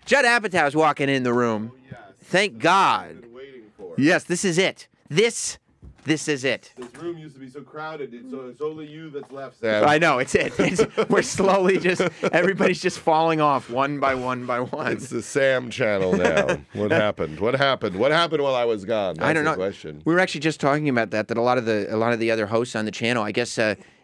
Judd Apatow's walking in the room. Oh, yes. Thank God. I've been waiting for. Yes, this is it. This is it. This room used to be so crowded. It's only you that's left, Sam. I know, it's it. We're slowly everybody's just falling off one by one by one. It's the Sam channel now. What happened? What happened? What happened while I was gone? That's I don't know. the question. We were actually just talking about that a lot of the other hosts on the channel, I guess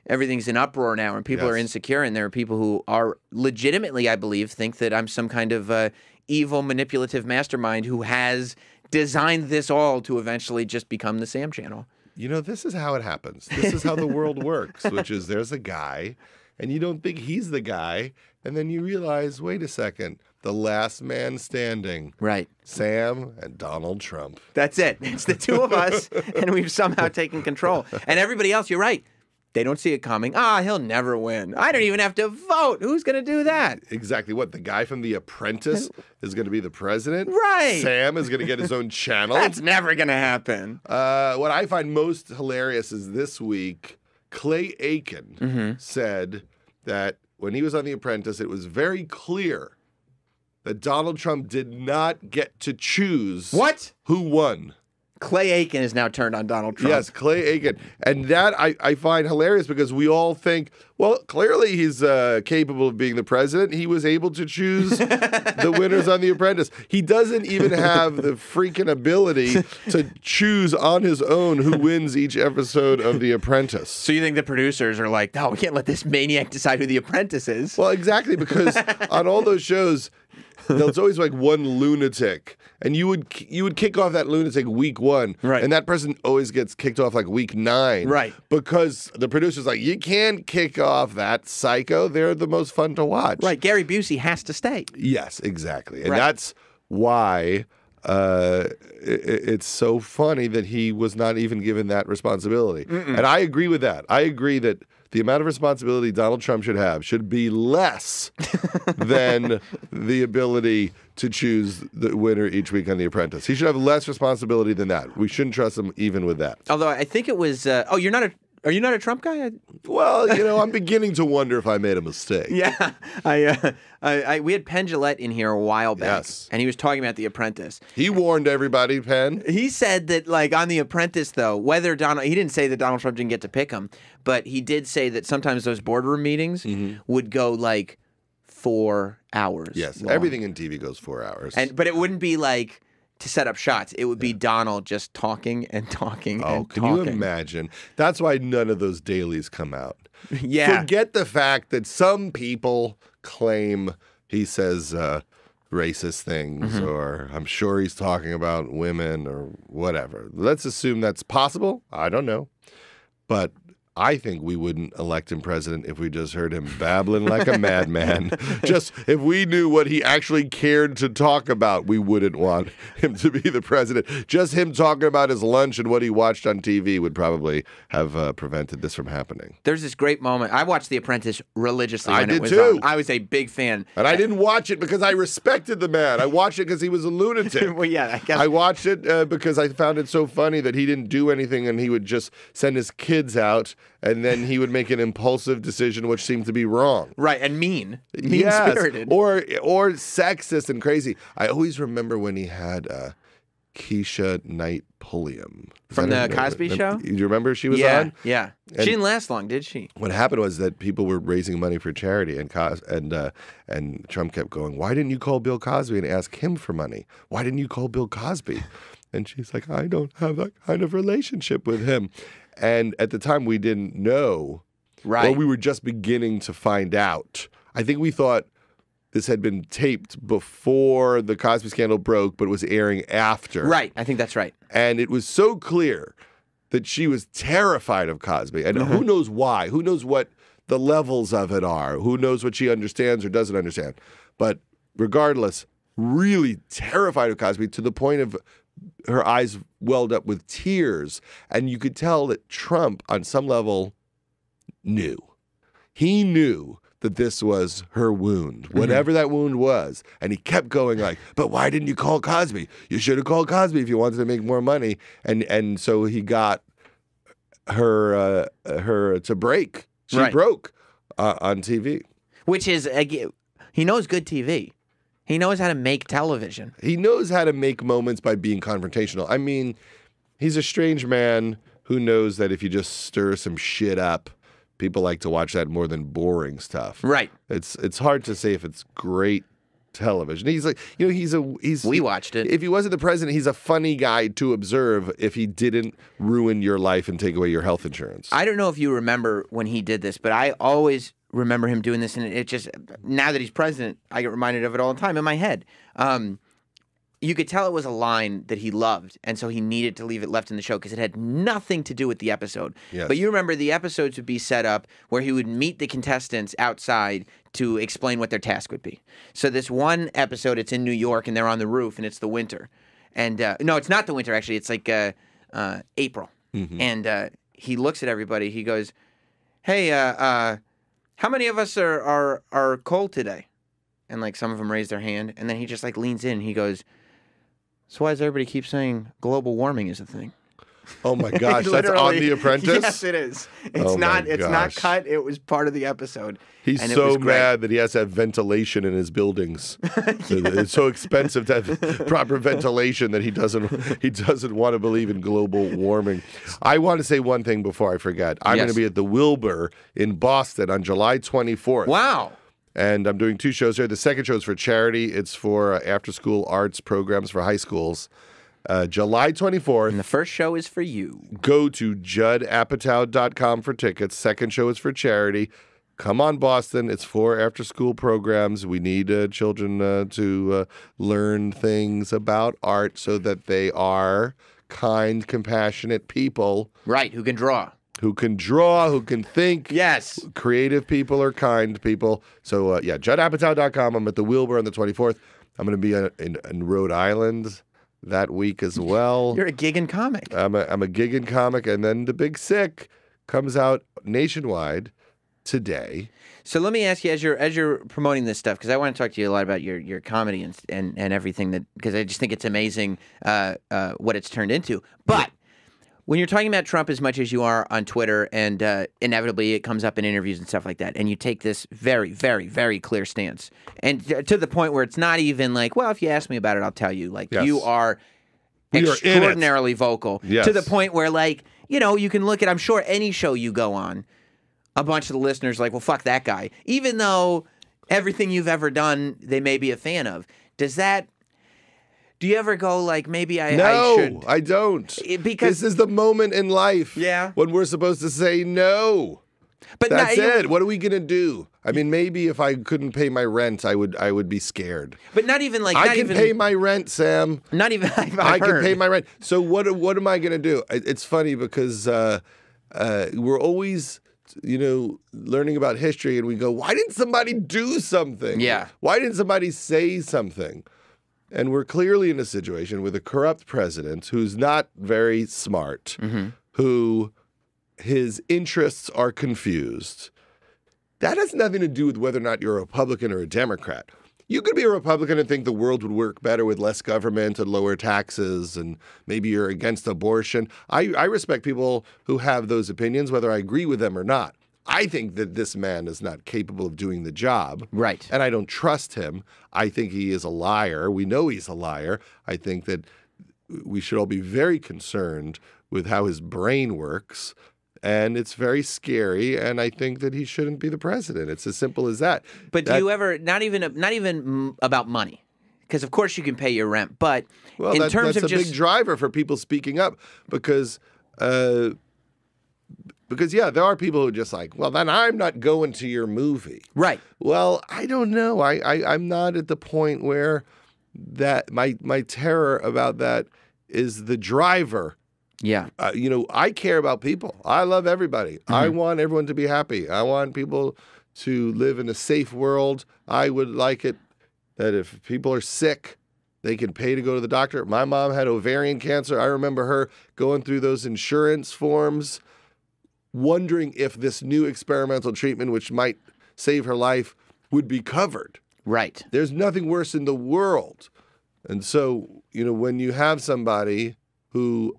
everything's in uproar now and people are insecure, and there are people who are legitimately, I believe, think that I'm some kind of evil manipulative mastermind who has designed this all to eventually just become the Sam channel. You know, this is how it happens. This is how the world works, which is there's a guy, and you don't think he's the guy, and then you realize, wait a second, the last man standing. Right. Sam and Donald Trump. That's it. It's the two of us, and we've somehow taken control. And everybody else, you're right. They don't see it coming. He'll never win. I don't even have to vote. Who's going to do that? Exactly. What, the guy from The Apprentice is going to be the president? Right. Sam is going to get his own channel? That's never going to happen. What I find most hilarious is this week, Clay Aiken said that when he was on The Apprentice, it was very clear that Donald Trump did not get to choose who won. Clay Aiken is now turned on Donald Trump. Yes, Clay Aiken. And that I find hilarious because we all think, well, clearly he's capable of being the president. He was able to choose the winners on The Apprentice. He doesn't even have the freaking ability to choose on his own who wins each episode of The Apprentice. So you think the producers are like, no, we can't let this maniac decide who The Apprentice is? Well, exactly, because on all those shows, there's always like one lunatic, and you would kick off that lunatic week 1, right? And that person always gets kicked off like week 9, right? Because the producer's like, you can't kick off that psycho. They're the most fun to watch, right? Gary Busey has to stay. Yes, exactly, and that's why it's so funny that he was not even given that responsibility. And I agree with that. I agree that the amount of responsibility Donald Trump should have should be less than the ability to choose the winner each week on The Apprentice. He should have less responsibility than that. We shouldn't trust him even with that. Although I think it was, are you not a Trump guy? Well, you know, I'm beginning to wonder if I made a mistake. Yeah, we had Penn Jillette in here a while back, and he was talking about The Apprentice. He warned everybody, Penn. He said that, like, on The Apprentice, though, he didn't say that Donald Trump didn't get to pick him, but he did say that sometimes those boardroom meetings would go, like, 4 hours. Yes, long. Everything in TV goes 4 hours. But it wouldn't be, like, to set up shots. It would be Donald just talking and talking and talking. Can you imagine? That's why none of those dailies come out. Yeah. Forget the fact that some people claim he says racist things, or I'm sure he's talking about women or whatever. Let's assume that's possible. I don't know. But I think we wouldn't elect him president if we just heard him babbling like a madman. Just if we knew what he actually cared to talk about, we wouldn't want him to be the president. Just him talking about his lunch and what he watched on TV would probably have prevented this from happening. There's this great moment. I watched The Apprentice religiously when I it was did too. on. I was a big fan. And I didn't watch it because I respected the man. I watched it because he was a lunatic. Well, yeah, I guess. I watched it because I found it so funny that he didn't do anything and he would just send his kids out, and then he would make an impulsive decision which seemed to be wrong. Right, and mean-spirited. Or sexist and crazy. I always remember when he had Keisha Knight Pulliam. From the Cosby Show? Do you remember she was on? Yeah. She didn't last long, did she? What happened was that people were raising money for charity, and Trump kept going, why didn't you call Bill Cosby and ask him for money? Why didn't you call Bill Cosby? And she's like, I don't have that kind of relationship with him. And at the time, we didn't know. Right. Or we were just beginning to find out. I think we thought this had been taped before the Cosby scandal broke, but was airing after. Right. I think that's right. And it was so clear that she was terrified of Cosby. And who knows why? Who knows what the levels of it are? Who knows what she understands or doesn't understand? But regardless, really terrified of Cosby to the point of her eyes welled up with tears. And you could tell that Trump, on some level, knew. He knew that this was her wound, whatever that wound was. And he kept going like, but why didn't you call Cosby? You should have called Cosby if you wanted to make more money. And so he got her to break. She broke on TV. Which is, he knows good TV. He knows how to make television. He knows how to make moments by being confrontational. I mean, he's a strange man who knows that if you just stir some shit up, people like to watch that more than boring stuff. Right. It's hard to say if it's great television. He's like, you know, we watched it. If he wasn't the president, he's a funny guy to observe if he didn't ruin your life and take away your health insurance. I don't know if you remember when he did this, but I always remember him doing this, and it just, now that he's president, I get reminded of it all the time in my head. You could tell it was a line that he loved, and so he needed to leave it left in the show because it had nothing to do with the episode. Yes. But you remember the episodes would be set up where he would meet the contestants outside to explain what their task would be. So this one episode, it's in New York, and they're on the roof, and it's the winter. And no, it's not the winter, actually. It's like April. Mm-hmm. And he looks at everybody. He goes, hey, how many of us are cold today? And like some of them raise their hand, and then he just like leans in, and he goes, so why does everybody keep saying global warming is a thing? Oh my gosh, that's on The Apprentice? Yes, it is. It's not cut. It was part of the episode. He's so mad that he has to have ventilation in his buildings. It's so expensive to have proper ventilation that he doesn't want to believe in global warming. I want to say one thing before I forget. I'm going to be at the Wilbur in Boston on July 24th. Wow. And I'm doing 2 shows there. The second show is for charity. It's for after-school arts programs for high schools. July 24th. And the first show is for you. Go to juddapatow.com for tickets. Second show is for charity. Come on, Boston. It's for after-school programs. We need children to learn things about art so that they are kind, compassionate people. Right, who can draw. Who can draw, who can think. Yes. Creative people are kind people. So, yeah, juddapatow.com. I'm at the Wilbur on the 24th. I'm going to be in Rhode Island that week as well. You're a gigging comic. I'm a gigging comic. And then The Big Sick comes out nationwide today. So let me ask you, as you're promoting this stuff, because I want to talk to you a lot about your comedy and everything, that because I just think it's amazing what it's turned into. But when you're talking about Trump as much as you are on Twitter, and inevitably it comes up in interviews and stuff like that, and you take this very, very, very clear stance, and to the point where it's not even like, well, if you ask me about it, I'll tell you. Like, you are extraordinarily vocal to the point where, like, you know, you can look at, I'm sure, any show you go on, a bunch of the listeners are like, well, fuck that guy. Even though everything you've ever done, they may be a fan of. Do you ever go like, maybe I should? No, I don't. Because this is the moment in life when we're supposed to say no. But that's it. What are we going to do? I mean, maybe if I couldn't pay my rent, I would be scared. But not even like I can pay my rent, Sam. Not even I can pay my rent. So what am I going to do? It's funny because we're always, you know, learning about history, and we go, why didn't somebody do something? Yeah. Why didn't somebody say something? And we're clearly in a situation with a corrupt president who's not very smart, who his interests are confused. That has nothing to do with whether or not you're a Republican or a Democrat. You could be a Republican and think the world would work better with less government and lower taxes, and maybe you're against abortion. I respect people who have those opinions, whether I agree with them or not. I think that this man is not capable of doing the job. Right. And I don't trust him. I think he is a liar. We know he's a liar. I think that we should all be very concerned with how his brain works. And it's very scary. And I think that he shouldn't be the president. It's as simple as that. But do you ever, not even about money, because of course you can pay your rent, but in terms of that's a big driver for people speaking up, because yeah, there are people who are just like, well, then I'm not going to your movie. Right. Well, I don't know. I'm not at the point where that my terror about that is the driver. Yeah. You know, I care about people. I love everybody. I want everyone to be happy. I want people to live in a safe world. I would like it that if people are sick, they can pay to go to the doctor. My mom had ovarian cancer. I remember her going through those insurance forms, wondering if this new experimental treatment, which might save her life, would be covered. Right. There's nothing worse in the world. And so, you know, when you have somebody who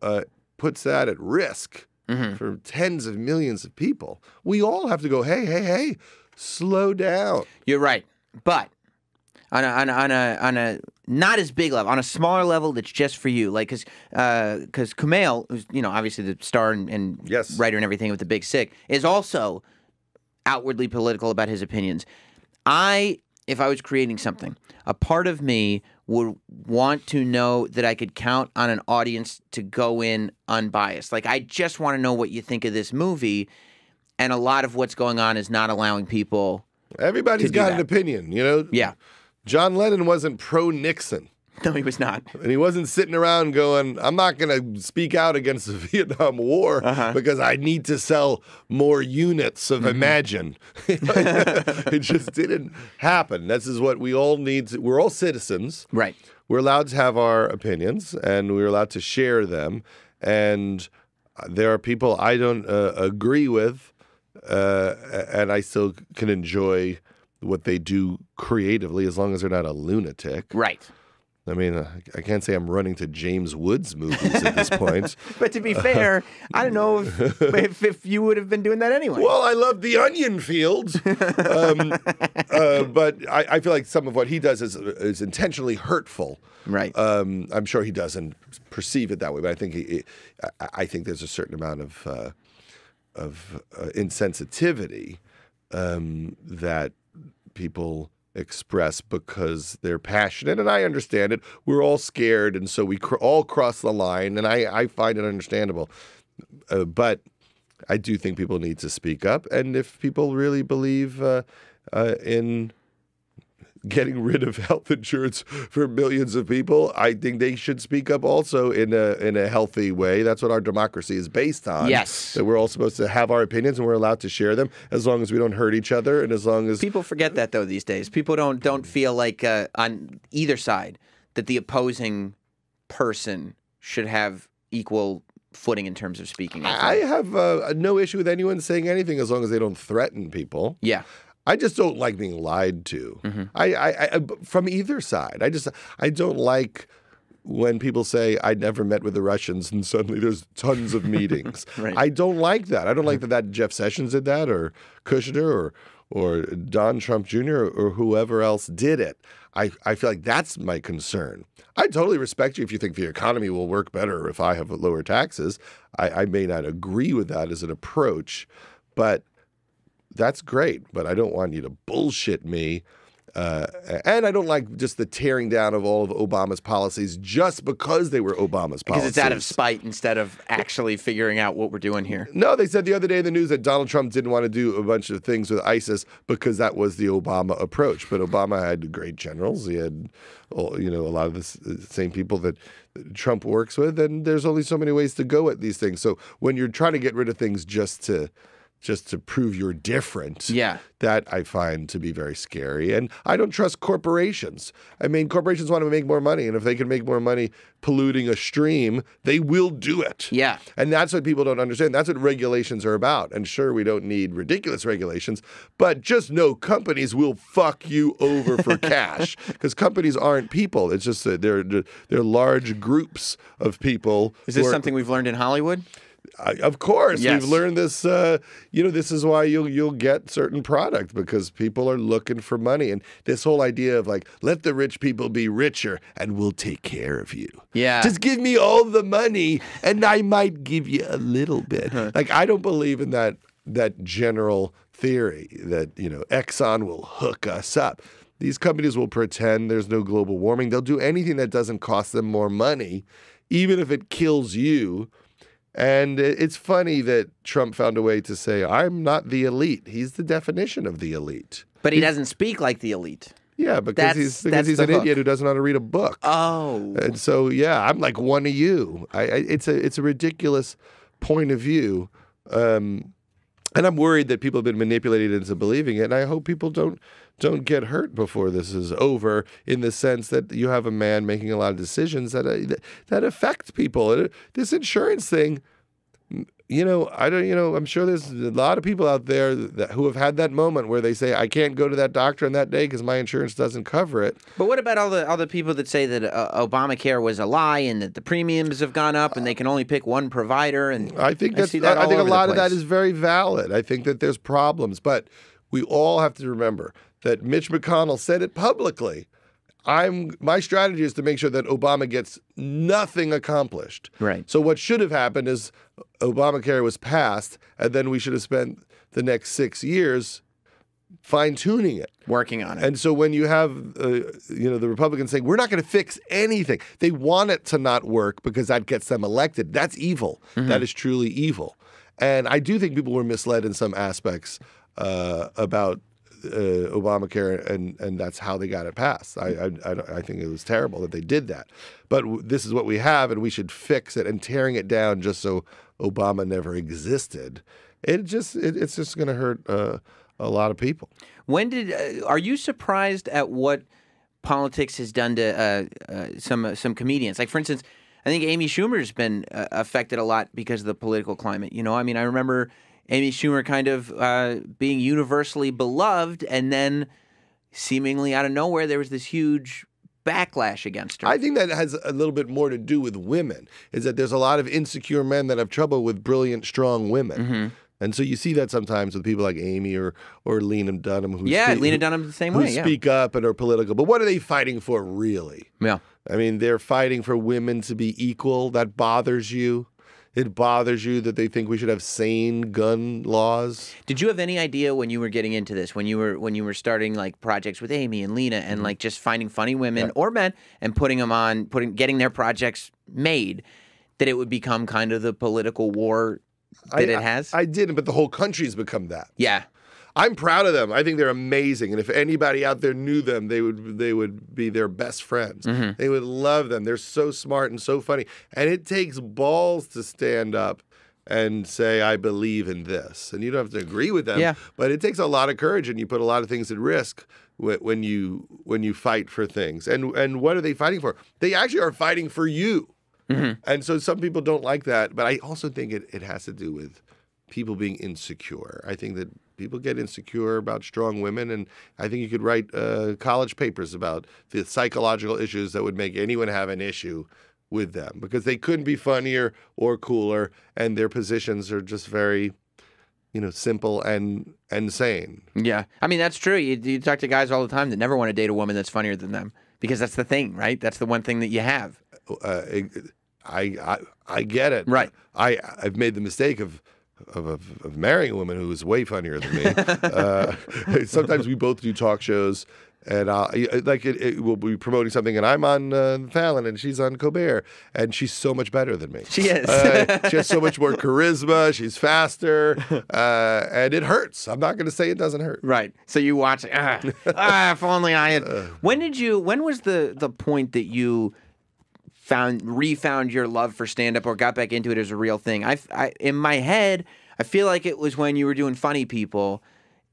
puts that at risk for tens of millions of people, we all have to go, hey, slow down. You're right. But on a not as big level, on a smaller level that's just for you, like because Kumail, who's obviously the star and Yes. writer and everything with The Big Sick, is also outwardly political about his opinions. If I was creating something, a part of me would want to know that I could count on an audience to go in unbiased. Like, I just want to know what you think of this movie, and a lot of what's going on is not allowing people. Everybody's got an opinion, Yeah. John Lennon wasn't pro-Nixon. No, he was not. And he wasn't sitting around going, I'm not going to speak out against the Vietnam War because I need to sell more units of Imagine. It just didn't happen. This is what we all need. We're all citizens. Right. We're allowed to have our opinions, and we're allowed to share them. And there are people I don't agree with, and I still can enjoy what they do creatively as long as they're not a lunatic. Right. I mean, I can't say I'm running to James Woods movies at this point. But to be fair, I don't know if you would have been doing that anyway. Well, I love the onion fields, but I feel like some of what he does is intentionally hurtful. Right. I'm sure he doesn't perceive it that way, but I think there's a certain amount of insensitivity that people express because they're passionate, and I understand it. We're all scared, and so we all cross the line, and I find it understandable. But I do think people need to speak up, and if people really believe in getting rid of health insurance for millions of people, I think they should speak up also in a healthy way. That's what our democracy is based on. Yes. That we're all supposed to have our opinions and we're allowed to share them as long as we don't hurt each other and as long as... People forget that, though, these days. People don't feel like on either side that the opposing person should have equal footing in terms of speaking. I have no issue with anyone saying anything as long as they don't threaten people. Yeah. I just don't like being lied to. I from either side. I don't like when people say I never met with the Russians and suddenly there's tons of meetings. Right. I don't like that. I don't like that Jeff Sessions did that, or Kushner, or Don Trump Jr. or whoever else did it. I feel like that's my concern. I totally respect you if you think the economy will work better if I have lower taxes. I may not agree with that as an approach, but that's great, but I don't want you to bullshit me. And I don't like just the tearing down of all of Obama's policies just because they were Obama's policies. Because it's out of spite instead of actually figuring out what we're doing here. No, they said the other day in the news that Donald Trump didn't want to do a bunch of things with ISIS because that was the Obama approach. But Obama had great generals. He had, a lot of the same people that Trump works with. And there's only so many ways to go at these things. So when you're trying to get rid of things just to prove you're different, that I find to be very scary. And I don't trust corporations. I mean, corporations want to make more money, and if they can make more money polluting a stream, they will do it. Yeah. And that's what people don't understand. That's what regulations are about. And sure, we don't need ridiculous regulations, but just know companies will fuck you over for cash, because companies aren't people. It's just that they're large groups of people. Is this something we've learned in Hollywood? Of course, yes. We've learned this. This is why you'll get certain product, because people are looking for money, and this whole idea of like, let the rich people be richer, and we'll take care of you. Yeah, just give me all the money, and I might give you a little bit. Like, I don't believe in that general theory that Exxon will hook us up. These companies will pretend there's no global warming. They'll do anything that doesn't cost them more money, even if it kills you. And it's funny that Trump found a way to say, I'm not the elite. He's the definition of the elite. But he doesn't speak like the elite. Yeah, because he's an idiot who doesn't know how to read a book. Oh. And so, yeah, I'm like one of you. It's a ridiculous point of view. And I'm worried that people have been manipulated into believing it. And I hope people don't get hurt before this is over, in the sense that you have a man making a lot of decisions that affect people. This insurance thing, I'm sure there's a lot of people out there who have had that moment where they say, I can't go to that doctor on that day because my insurance doesn't cover it. But what about all the people that say that Obamacare was a lie and that the premiums have gone up and they can only pick one provider? And I think a lot of that is very valid. I think that there's problems, but we all have to remember that Mitch McConnell said it publicly. my strategy is to make sure that Obama gets nothing accomplished. Right. So what should have happened is Obamacare was passed, and then we should have spent the next 6 years fine-tuning it. Working on it. And so when you have the Republicans saying, we're not going to fix anything, they want it to not work because that gets them elected. That's evil. Mm-hmm. That is truly evil. And I do think people were misled in some aspects about Obamacare, and that's how they got it passed. I think it was terrible that they did that. But this is what we have, and we should fix it. And tearing it down just so Obama never existed, it's just going to hurt a lot of people. Are you surprised at what politics has done to some comedians? Like, for instance, I think Amy Schumer's been affected a lot because of the political climate. I mean, I remember Amy Schumer kind of being universally beloved, and then seemingly out of nowhere, there was this huge backlash against her. I think that has a little bit more to do with women, is that there's a lot of insecure men that have trouble with brilliant, strong women. Mm-hmm. And so you see that sometimes with people like Amy or Lena Dunham. Lena Dunham the same way. Who speak up and are political. But what are they fighting for, really? Yeah. I mean, they're fighting for women to be equal. That bothers you. It bothers you that they think we should have sane gun laws. Did you have any idea when you were getting into this, when you were starting like projects with Amy and Lena, and like just finding funny women or men and putting them on, getting their projects made, that it would become kind of the political war that it has? I didn't, but the whole country's become that. Yeah. I'm proud of them. I think they're amazing. And if anybody out there knew them, they would be their best friends. Mm-hmm. They would love them. They're so smart and so funny. And it takes balls to stand up and say, I believe in this. And you don't have to agree with them. But it takes a lot of courage, and you put a lot of things at risk when you fight for things. And what are they fighting for? They actually are fighting for you. Mm-hmm. And so some people don't like that. But I also think it has to do with people being insecure. I think that people get insecure about strong women, and I think you could write college papers about the psychological issues that would make anyone have an issue with them, because they couldn't be funnier or cooler, and their positions are just very, simple and sane. Yeah. I mean, that's true. You talk to guys all the time that never want to date a woman that's funnier than them, because that's the thing, right? That's the one thing that you have. I get it. Right. I've made the mistake of marrying a woman who is way funnier than me. Sometimes we both do talk shows, and we'll be promoting something, and I'm on Fallon, and she's on Colbert, and she's so much better than me. She is. She has so much more charisma. She's faster, and it hurts. I'm not going to say it doesn't hurt. Right. So you watch. If only I had. When was the point that you refound your love for stand-up or got back into it as a real thing? In my head, I feel like it was when you were doing Funny People,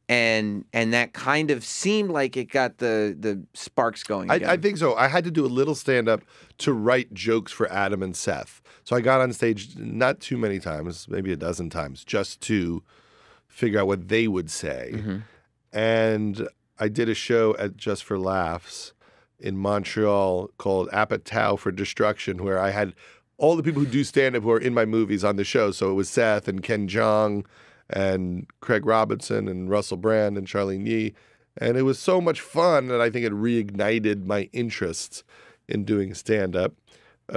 and that kind of seemed like it got the sparks going again. I think so. I had to do a little stand-up to write jokes for Adam and Seth. So I got on stage not too many times, maybe a dozen times, just to figure out what they would say. Mm-hmm. And I did a show at Just for Laughs in Montreal called Apatow for Destruction, where I had all the people who do stand-up who are in my movies on the show. So it was Seth and Ken Jeong and Craig Robinson and Russell Brand and Charlene Yee. And it was so much fun that I think it reignited my interest in doing stand-up.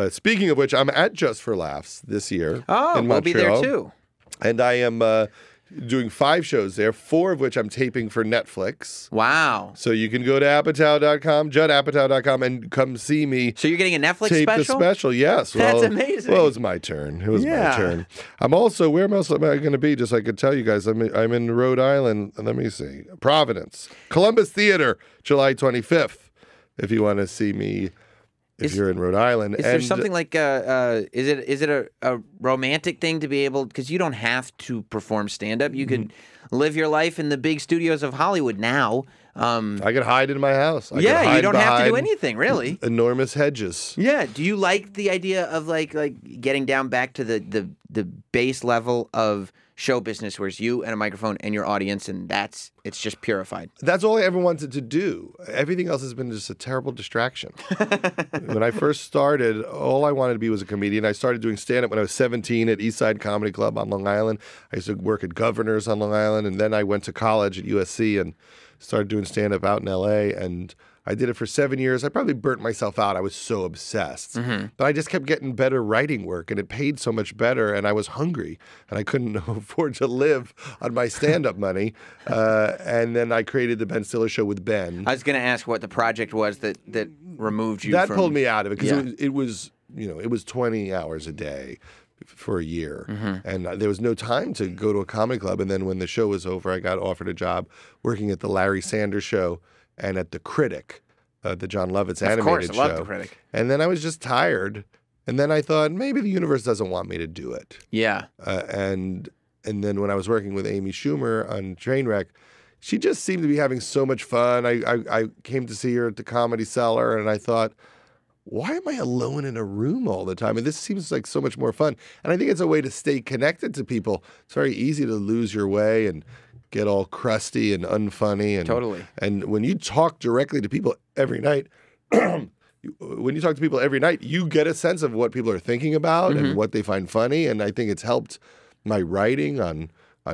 Speaking of which, I'm at Just for Laughs this year in Montreal. We'll be there too. And I am doing 5 shows there, 4 of which I'm taping for Netflix. Wow. So you can go to apatow.com, juddapatow.com, and come see me. So you're getting a Netflix tape special? The special, yes. That's amazing. Well, it was my turn. My turn. I'm also, where else am I going to be? Just I could tell you guys, I'm in Rhode Island. Let me see. Providence. Columbus Theater, July 25th, if you want to see me. If you're in Rhode Island. Is there something like, is it a romantic thing to be able, because you don't have to perform stand-up. You could live your life in the big studios of Hollywood now. I could hide in my house. You don't have to do anything, really. Enormous hedges. Yeah. Do you like the idea of like getting down back to the base level of show business, where it's you and a microphone and your audience, and it's just purified? That's all I ever wanted to do. Everything else has been just a terrible distraction. When I first started, all I wanted to be was a comedian. I started doing stand-up when I was 17 at Eastside Comedy Club on Long Island. I used to work at Governor's on Long Island, and then I went to college at USC and started doing stand-up out in L.A., and I did it for 7 years. I probably burnt myself out. I was so obsessed. But I just kept getting better writing work, and it paid so much better, and I was hungry, and I couldn't afford to live on my stand-up money. And then I created the Ben Stiller Show with Ben. I was going to ask what the project was that removed you that from... pulled me out of it, because it was 20 hours a day for a year. And there was no time to go to a comedy club. And then when the show was over, I got offered a job working at the Larry Sanders Show and at The Critic, the John Lovitz animated show. Of course, I love The Critic. And then I was just tired. And then I thought, maybe the universe doesn't want me to do it. Yeah. And then when I was working with Amy Schumer on Trainwreck, she just seemed to be having so much fun. I came to see her at the Comedy Cellar, and I thought, why am I alone in a room all the time? And this seems like so much more fun. And I think it's a way to stay connected to people. It's very easy to lose your way and get all crusty and unfunny. And, totally. And when you talk directly to people every night, you get a sense of what people are thinking about and what they find funny. And I think it's helped my writing on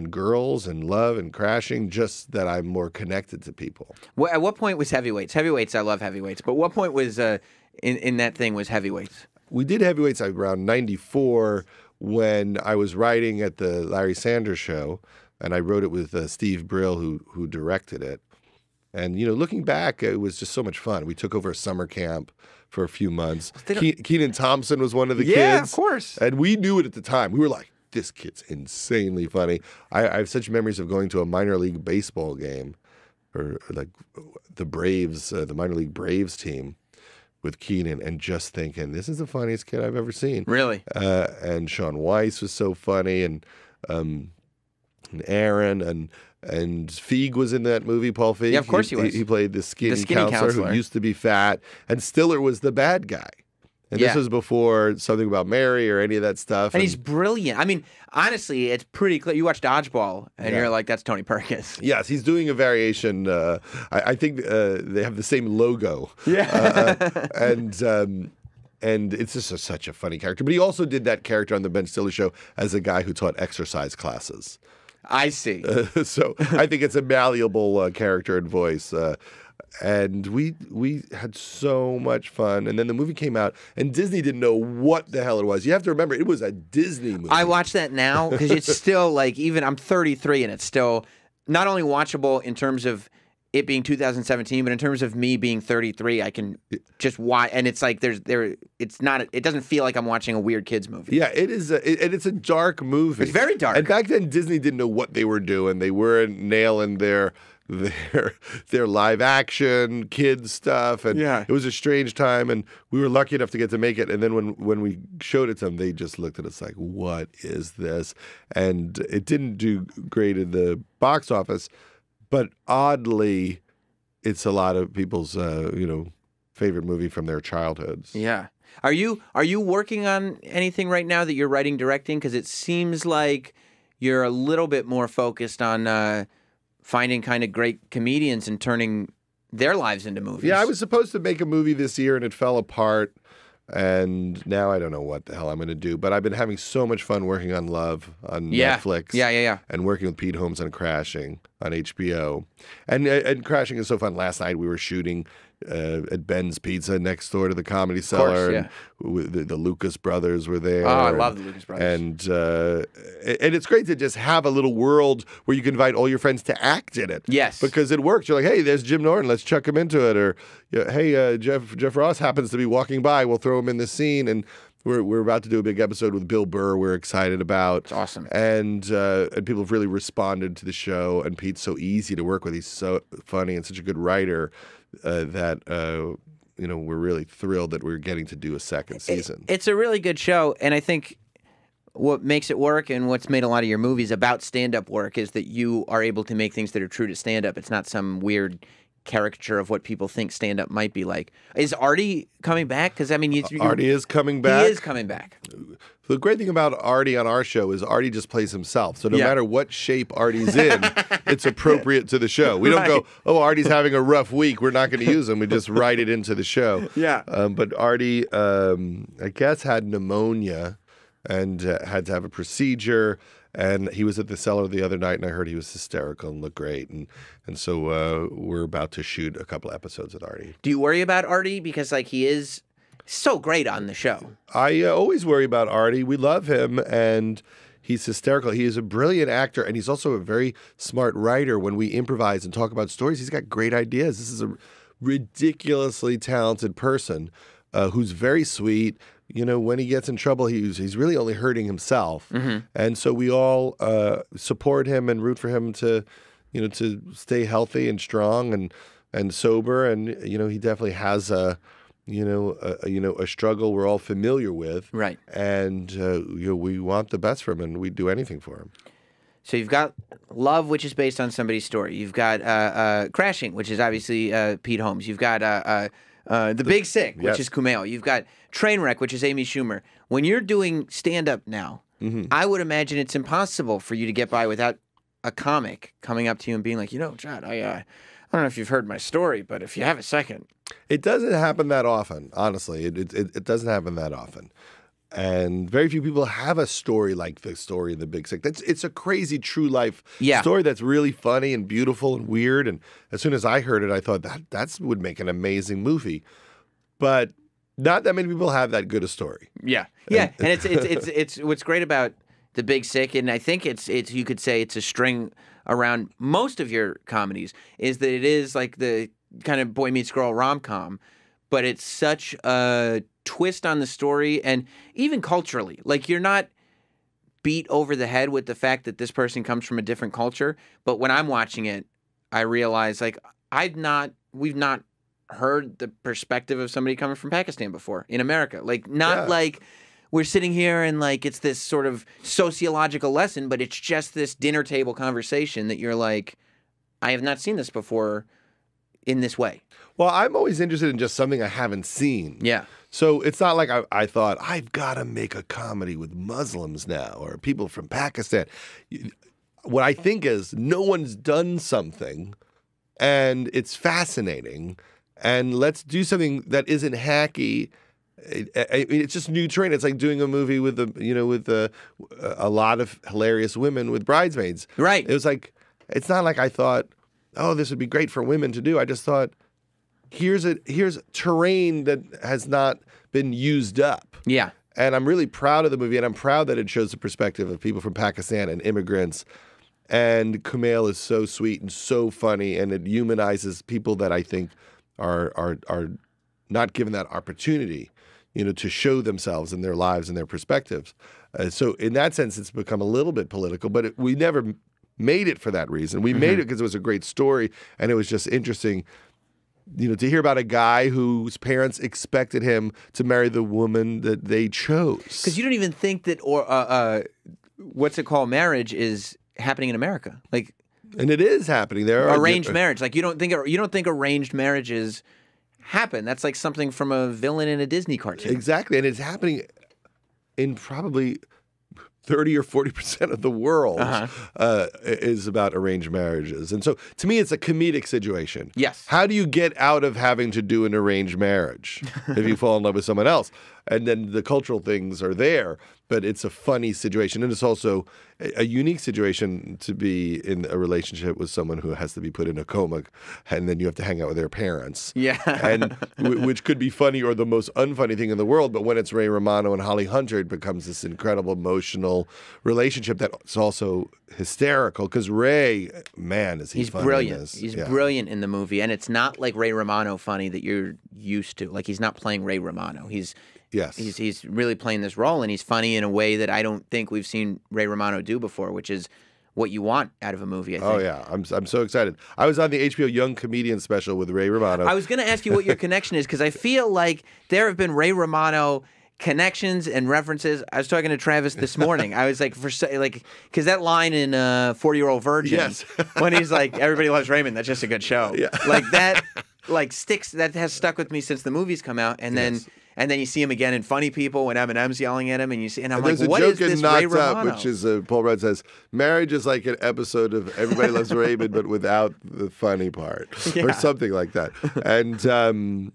girls and love and crashing, just that I'm more connected to people. Well, at what point was Heavyweights? Heavyweights, I love Heavyweights. But what point was in that thing was Heavyweights? We did Heavyweights around 94 when I was writing at the Larry Sanders Show, and I wrote it with Steve Brill, who directed it. And, looking back, it was just so much fun. We took over a summer camp for a few months. Kenan Thompson was one of the kids. Yeah, of course. And we knew it at the time. We were like, this kid's insanely funny. I have such memories of going to a minor league baseball game, or like the Braves, the minor league Braves team with Kenan, and just thinking, this is the funniest kid I've ever seen. Really? And Sean Weiss was so funny, and Aaron, and Feig was in that movie, Paul Feig. Yeah, of course he was. He played the skinny counselor who used to be fat, and Stiller was the bad guy. And this was before Something About Mary or any of that stuff. And he's brilliant. I mean, honestly, it's pretty clear. You watch Dodgeball, and you're like, that's Tony Perkins. Yes, he's doing a variation. I think they have the same logo. Yeah. And it's just such a funny character. But he also did that character on the Ben Stiller Show as a guy who taught exercise classes. I see. So I think it's a malleable character and voice. And we had so much fun. And then the movie came out, and Disney didn't know what the hell it was. You have to remember, it was a Disney movie. I watch that now because it's still like, even I'm 33, and it's still not only watchable in terms of it being 2017, but in terms of me being 33, I can just watch, and it's like it doesn't feel like I'm watching a weird kids movie. Yeah, it is. It's a dark movie. It's very dark. And back then, Disney didn't know what they were doing. They weren't nailing their live action kids stuff, and it was a strange time, and we were lucky enough to get to make it. And then when we showed it to them, they just looked at us like, what is this? And it didn't do great in the box office, but oddly, it's a lot of people's favorite movie from their childhoods. Yeah. Are you working on anything right now that you're writing, directing? Because it seems like you're a little bit more focused on finding kind of great comedians and turning their lives into movies. Yeah, I was supposed to make a movie this year, and it fell apart. And now I don't know what the hell I'm going to do. But I've been having so much fun working on Love on Netflix. Yeah. And working with Pete Holmes on Crashing on HBO. And Crashing is so fun. Last night we were shooting at Ben's Pizza next door to the Comedy Cellar. Of course, and the Lucas brothers were there. Oh, I love the Lucas brothers. And it's great to just have a little world where you can invite all your friends to act in it. Yes. Because it works. You're like, hey, there's Jim Norton. Let's chuck him into it. Or, hey, Jeff Ross happens to be walking by. We'll throw him in this scene. And we're about to do a big episode with Bill Burr we're excited about. It's awesome. And people have really responded to the show. And Pete's so easy to work with. He's so funny and such a good writer that we're really thrilled that we're getting to do a second season. It's a really good show, and I think what makes it work and what's made a lot of your movies about stand-up work is that you are able to make things that are true to stand-up. It's not some weird caricature of what people think stand-up might be like. Is Artie coming back? Because, I mean... Artie is coming back. He is coming back. The great thing about Artie on our show is Artie just plays himself. So no matter what shape Artie's in, it's appropriate to the show. We don't go, oh, Artie's having a rough week, we're not going to use him. We just write it into the show. Yeah. But Artie, I guess, had pneumonia and had to have a procedure. And he was at the Cellar the other night, and I heard he was hysterical and looked great. And so we're about to shoot a couple episodes with Artie. Do you worry about Artie? Because like he is so great on the show. I always worry about Artie. We love him, and he's hysterical. He is a brilliant actor, and he's also a very smart writer. When we improvise and talk about stories, he's got great ideas. This is a ridiculously talented person who's very sweet. You know, when he gets in trouble, he's really only hurting himself. And so we all support him and root for him to, you know, to stay healthy and strong and sober. And, you know, he definitely has a struggle we're all familiar with. Right. And, you know, we want the best for him, and we'd do anything for him. So you've got Love, which is based on somebody's story. You've got Crashing, which is obviously Pete Holmes. You've got The Big Sick, which is Kumail. You've got Trainwreck, which is Amy Schumer. When you're doing stand-up now, I would imagine it's impossible for you to get by without a comic coming up to you and being like, you know, Judd, I don't know if you've heard my story, but if you have a second. It doesn't happen that often, honestly. It doesn't happen that often. And very few people have a story like the story of The Big Sick. It's a crazy true life story that's really funny and beautiful and weird. And as soon as I heard it, I thought that would make an amazing movie. But not that many people have that good a story. Yeah, yeah, and it's what's great about The Big Sick, and I think it's you could say it's a string around most of your comedies, is that it is like the kind of boy meets girl rom-com, but it's such a twist on the story, and even culturally, like you're not beat over the head with the fact that this person comes from a different culture. But when I'm watching it, I realize like we've not heard the perspective of somebody coming from Pakistan before in America. Like like we're sitting here and like it's this sort of sociological lesson, but it's just this dinner table conversation that you're like, I have not seen this before in this way. Well, I'm always interested in just something I haven't seen. Yeah. So it's not like I thought, I've got to make a comedy with Muslims now or people from Pakistan. What I think is no one's done something and it's fascinating, and let's do something that isn't hacky. It's just new terrain. It's like doing a movie with a lot of hilarious women with bridesmaids. Right. It was like, it's not like I thought, oh, this would be great for women to do. I just thought, here's terrain that has not been used up. Yeah. And I'm really proud of the movie, and I'm proud that it shows the perspective of people from Pakistan and immigrants. And Kumail is so sweet and so funny, and it humanizes people that I think are not given that opportunity, you know, to show themselves in their lives and their perspectives. So in that sense, it's become a little bit political, but we never made it for that reason. We made it because it was a great story, and it was just interesting, you know, to hear about a guy whose parents expected him to marry the woman that they chose. Because you don't even think that, what's it called, marriage is happening in America. Like, and it is happening there. Arranged marriage, like you don't think arranged marriages happen. That's like something from a villain in a Disney cartoon. Exactly, and it's happening in probably 30 or 40% of the world is about arranged marriages. And so to me, it's a comedic situation. Yes. How do you get out of having to do an arranged marriage if you fall in love with someone else? And then the cultural things are there, but it's a funny situation. And it's also a unique situation to be in a relationship with someone who has to be put in a coma, and then you have to hang out with their parents. Yeah. And which could be funny or the most unfunny thing in the world, but when it's Ray Romano and Holly Hunter, it becomes this incredible emotional relationship that's also hysterical, because Ray, man, is he funny brilliant. in this. He's brilliant in the movie, and it's not like Ray Romano funny that you're used to. Like, he's not playing Ray Romano. He's really playing this role, and he's funny in a way that I don't think we've seen Ray Romano do before, which is what you want out of a movie, I think. Oh, yeah. I'm so excited. I was on the HBO Young Comedian special with Ray Romano. I was going to ask you what your connection is, because I feel like there have been Ray Romano connections and references. I was talking to Travis this morning. I was like, because that line in 40-Year-Old Virgin, when he's like, everybody loves Raymond, that's just a good show. Yeah. Like that, that has stuck with me since the movies come out. And then you see him again in Funny People when Eminem's yelling at him, and I'm like, what is this Ray Romano? Which is Paul Rudd says, marriage is like an episode of Everybody Loves Raymond, but without the funny part, or something like that. And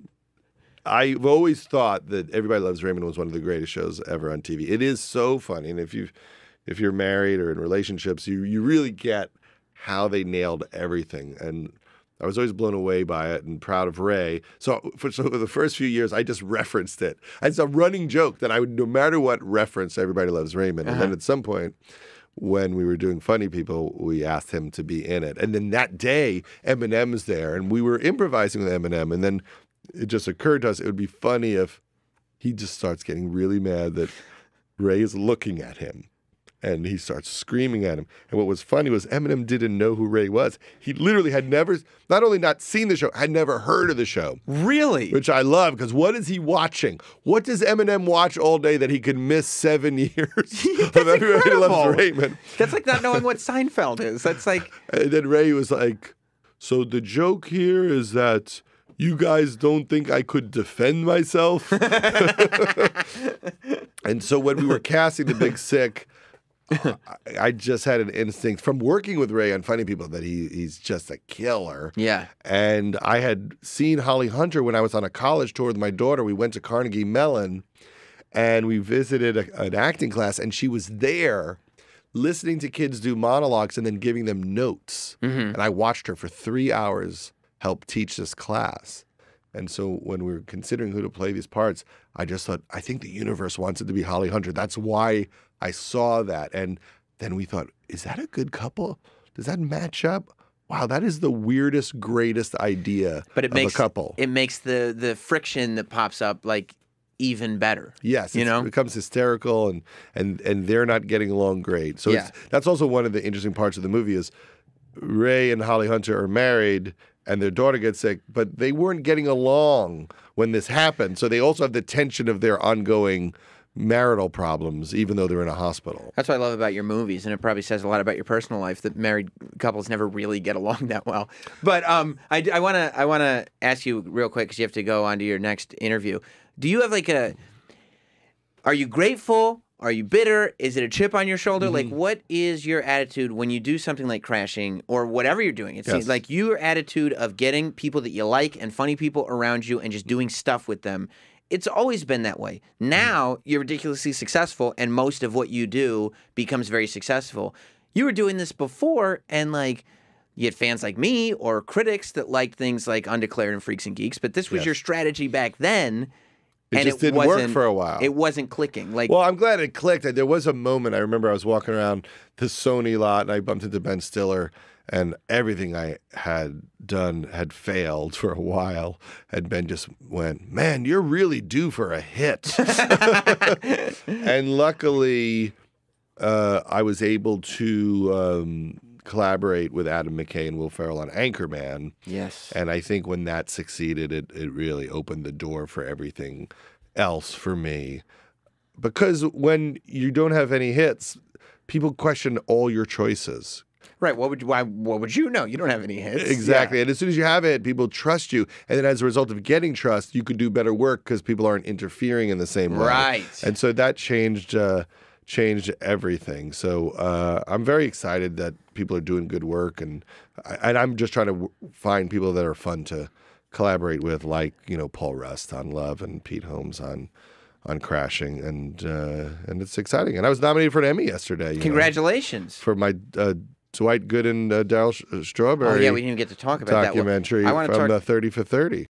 I've always thought that Everybody Loves Raymond was one of the greatest shows ever on TV. It is so funny, and if you've if you're married or in relationships, you really get how they nailed everything. And I was always blown away by it and proud of Ray. So for the first few years, I just referenced it. It's a running joke that I would, no matter what, reference Everybody Loves Raymond. And then at some point, when we were doing Funny People, we asked him to be in it. And then that day, Eminem's there, and we were improvising with Eminem. And then it just occurred to us it would be funny if he just starts getting really mad that Ray is looking at him. And he starts screaming at him. And what was funny was Eminem didn't know who Ray was. He literally had never, not only not seen the show, had never heard of the show. Really? Which I love, because what is he watching? What does Eminem watch all day that he could miss 7 years of Everybody Loves Raymond? That's like not knowing what Seinfeld is. That's like... And then Ray was like, so the joke here is that you guys don't think I could defend myself? And so when we were casting the Big Sick, I just had an instinct from working with Ray on Funny People that he's just a killer. Yeah. And I had seen Holly Hunter when I was on a college tour with my daughter. We went to Carnegie Mellon and we visited an acting class, and she was there listening to kids do monologues and then giving them notes. And I watched her for 3 hours help teach this class. And so when we were considering who to play these parts, I just thought, I think the universe wants it to be Holly Hunter. That's why I saw that. And then we thought, is that a good couple? Does that match up? Wow, that is the weirdest, greatest idea of a couple. It makes the friction that pops up like even better. Yes, it becomes hysterical, and they're not getting along great. So that's also one of the interesting parts of the movie is Ray and Holly Hunter are married, and their daughter gets sick, but they weren't getting along when this happened. So they also have the tension of their ongoing marital problems, even though they're in a hospital. That's what I love about your movies, and it probably says a lot about your personal life that married couples never really get along that well. But I wanna ask you real quick, because you have to go on to your next interview. Do you have like are you grateful? Are you bitter? Is it a chip on your shoulder? Like, what is your attitude when you do something like Crashing or whatever you're doing? It seems like your attitude of getting people that you like and funny people around you and just doing stuff with them. It's always been that way. Now you're ridiculously successful, and most of what you do becomes very successful. You were doing this before, and like you had fans like me or critics that liked things like Undeclared and Freaks and Geeks, but this was your strategy back then. It just didn't work for a while. It wasn't clicking. Like, well, I'm glad it clicked. There was a moment, I remember I was walking around the Sony lot and I bumped into Ben Stiller, and everything I had done had failed for a while. And Ben just went, man, you're really due for a hit. And luckily, I was able to collaborate with Adam McKay and Will Ferrell on Anchorman. Yes. And I think when that succeeded, it really opened the door for everything else for me. Because when you don't have any hits, people question all your choices. Right. What would you know? You don't have any hits. Exactly. And as soon as you have it, people trust you. And then as a result of getting trust, you could do better work because people aren't interfering in the same way. Right. And so that changed everything. So I'm very excited that people are doing good work, and I'm just trying to find people that are fun to collaborate with, like Paul Rust on Love and Pete Holmes on Crashing, and it's exciting. And I was nominated for an Emmy yesterday. Congratulations for my Dwight Gooden, Daryl Strawberry. Oh yeah, we didn't even get to talk about documentary that. I want to from 30 for 30.